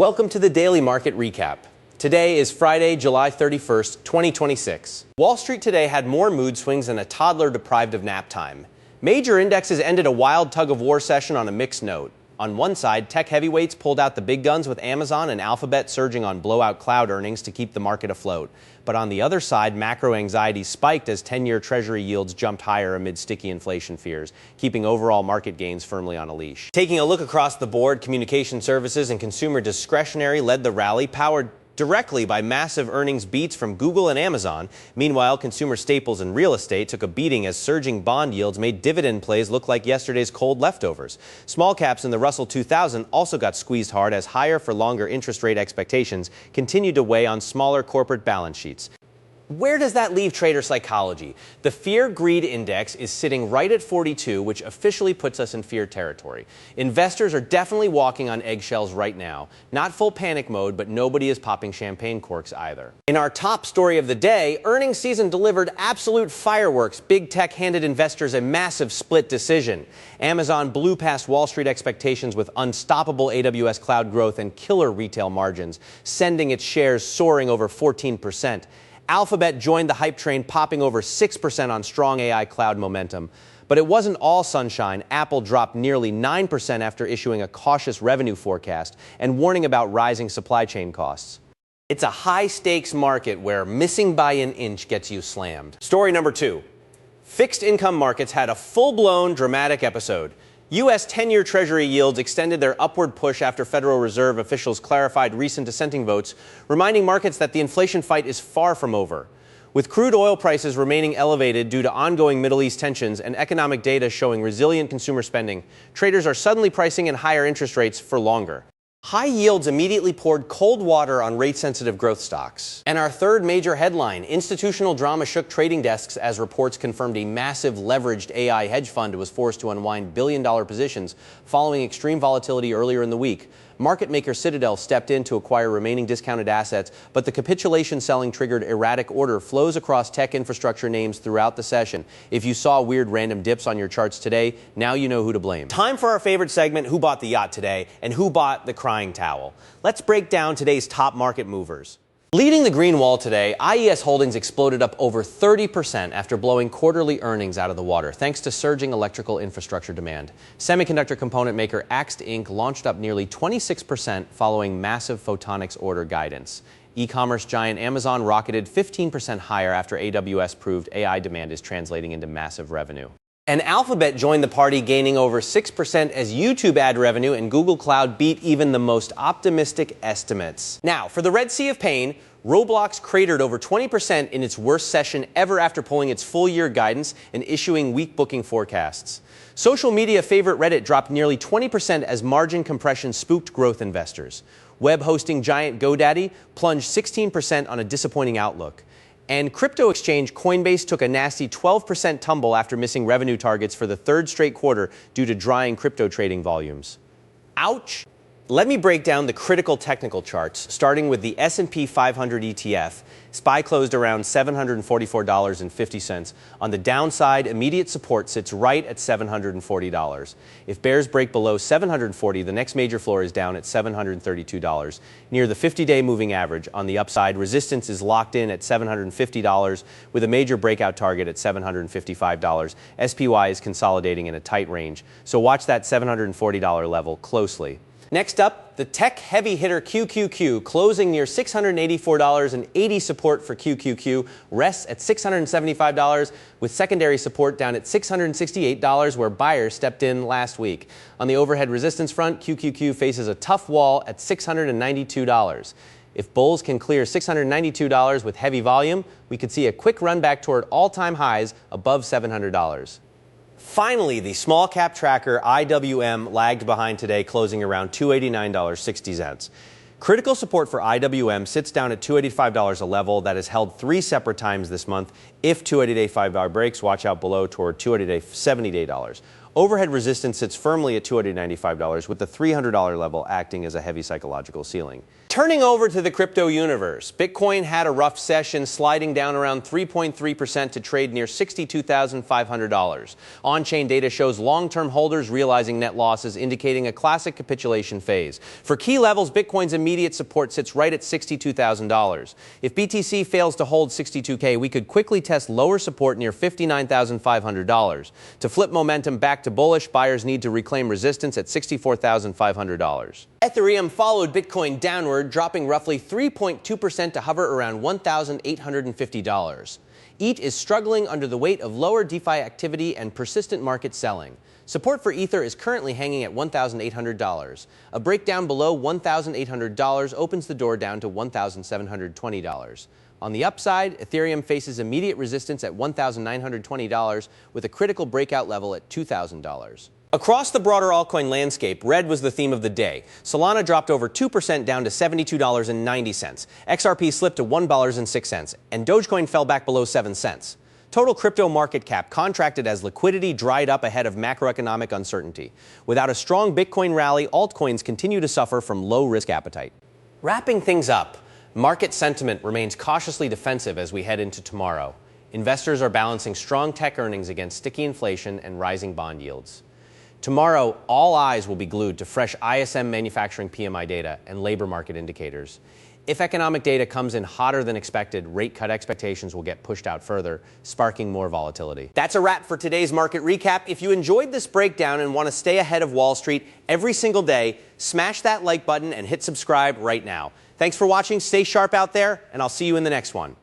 Welcome to the Daily Market Recap. Today is Friday, July 31st, 2026. Wall Street today had more mood swings than a toddler deprived of nap time. Major indexes ended a wild tug-of-war session on a mixed note. On one side, tech heavyweights pulled out the big guns with Amazon and Alphabet surging on blowout cloud earnings to keep the market afloat. But on the other side, macro anxiety spiked as 10-year Treasury yields jumped higher amid sticky inflation fears, keeping overall market gains firmly on a leash. Taking a look across the board, communication services and consumer discretionary led the rally, powered directly by massive earnings beats from Google and Amazon. Meanwhile, consumer staples and real estate took a beating as surging bond yields made dividend plays look like yesterday's cold leftovers. Small caps in the Russell 2000 also got squeezed hard as higher for longer interest rate expectations continued to weigh on smaller corporate balance sheets. Where does that leave trader psychology? The fear-greed index is sitting right at 42, which officially puts us in fear territory. Investors are definitely walking on eggshells right now. Not full panic mode, but nobody is popping champagne corks either. In our top story of the day, earnings season delivered absolute fireworks. Big tech handed investors a massive split decision. Amazon blew past Wall Street expectations with unstoppable AWS cloud growth and killer retail margins, sending its shares soaring over 14%. Alphabet joined the hype train, popping over 6% on strong AI cloud momentum. But it wasn't all sunshine. Apple dropped nearly 9% after issuing a cautious revenue forecast and warning about rising supply chain costs. It's a high-stakes market where missing by an inch gets you slammed. Story number 2. Fixed income markets had a full-blown dramatic episode. U.S. 10-year Treasury yields extended their upward push after Federal Reserve officials clarified recent dissenting votes, reminding markets that the inflation fight is far from over. With crude oil prices remaining elevated due to ongoing Middle East tensions and economic data showing resilient consumer spending, traders are suddenly pricing in higher interest rates for longer. High yields immediately poured cold water on rate-sensitive growth stocks. And our third major headline, institutional drama shook trading desks as reports confirmed a massive leveraged AI hedge fund was forced to unwind billion-dollar positions following extreme volatility earlier in the week. Market maker Citadel stepped in to acquire remaining discounted assets, but the capitulation selling triggered erratic order flows across tech infrastructure names throughout the session. If you saw weird random dips on your charts today, now you know who to blame. Time for our favorite segment, Who Bought the Yacht Today, and Who Bought the Crying Towel. Let's break down today's top market movers. Leading the green wall today, IES Holdings exploded up over 30% after blowing quarterly earnings out of the water, thanks to surging electrical infrastructure demand. Semiconductor component maker Axt Inc. launched up nearly 26% following massive photonics order guidance. E-commerce giant Amazon rocketed 15% higher after AWS proved AI demand is translating into massive revenue. And Alphabet joined the party, gaining over 6% as YouTube ad revenue and Google Cloud beat even the most optimistic estimates. Now, for the Red Sea of pain, Roblox cratered over 20% in its worst session ever after pulling its full-year guidance and issuing weak booking forecasts. Social media favorite Reddit dropped nearly 20% as margin compression spooked growth investors. Web hosting giant GoDaddy plunged 16% on a disappointing outlook. And crypto exchange Coinbase took a nasty 12% tumble after missing revenue targets for the third straight quarter due to drying crypto trading volumes. Ouch! Let me break down the critical technical charts, starting with the S&P 500 ETF. SPY closed around $744.50. On the downside, immediate support sits right at $740. If bears break below $740, the next major floor is down at $732. Near the 50-day moving average. On the upside, resistance is locked in at $750 with a major breakout target at $755. SPY is consolidating in a tight range, so watch that $740 level closely. Next up, the tech heavy hitter QQQ, closing near $684.80. Support for QQQ rests at $675, with secondary support down at $668, where buyers stepped in last week. On the overhead resistance front, QQQ faces a tough wall at $692. If bulls can clear $692 with heavy volume, we could see a quick run back toward all-time highs above $700. Finally, the small cap tracker IWM lagged behind today, closing around $289.60. Critical support for IWM sits down at $285, a level that has held 3 separate times this month. If 280-day 5-bar breaks, watch out below toward 280-day 70-day dollars. Overhead resistance sits firmly at $295, with the $300 level acting as a heavy psychological ceiling. Turning over to the crypto universe, Bitcoin had a rough session, sliding down around 3.3% to trade near $62,500. On-chain data shows long-term holders realizing net losses, indicating a classic capitulation phase. For key levels, Bitcoin's immediate support sits right at $62,000. If BTC fails to hold 62K, we could quickly test lower support near $59,500. To flip momentum back to bullish, buyers need to reclaim resistance at $64,500. Ethereum followed Bitcoin downward, dropping roughly 3.2% to hover around $1,850. ETH is struggling under the weight of lower DeFi activity and persistent market selling. Support for Ether is currently hanging at $1,800. A breakdown below $1,800 opens the door down to $1,720. On the upside, Ethereum faces immediate resistance at $1,920 with a critical breakout level at $2,000. Across the broader altcoin landscape, red was the theme of the day. Solana dropped over 2% down to $72.90. XRP slipped to $1.06, and Dogecoin fell back below 7 cents. Total crypto market cap contracted as liquidity dried up ahead of macroeconomic uncertainty. Without a strong Bitcoin rally, altcoins continue to suffer from low risk appetite. Wrapping things up, market sentiment remains cautiously defensive as we head into tomorrow. Investors are balancing strong tech earnings against sticky inflation and rising bond yields. Tomorrow, all eyes will be glued to fresh ISM manufacturing PMI data and labor market indicators. If economic data comes in hotter than expected, rate cut expectations will get pushed out further, sparking more volatility. That's a wrap for today's market recap. If you enjoyed this breakdown and want to stay ahead of Wall Street every single day, smash that like button and hit subscribe right now. Thanks for watching. Stay sharp out there, and I'll see you in the next one.